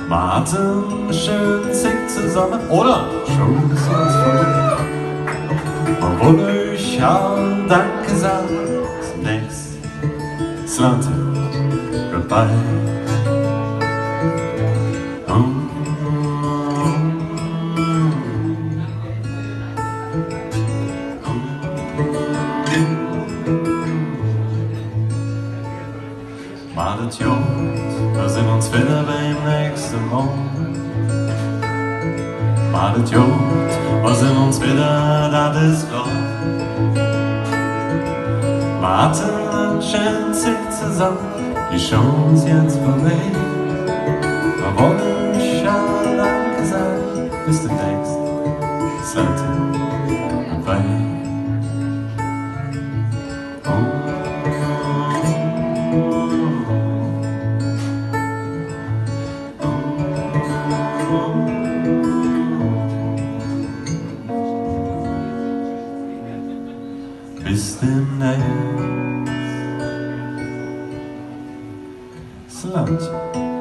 Martin, schön zickt zusammen, oder schon ist alles vorbei. Obwohl ich allen Dank gesagt, zunächst Slante, goodbye. Maar het jong, we zien ons wieder beim nächsten Morgen. Maar het jong, we zien ons wieder, dat is klar. Martin, schön zickt zusammen, die Chance jetzt vorbei. Wir wollen schon Danke sagen, bis demnächst. Slante, goodbye. Bis demnächst. Slante.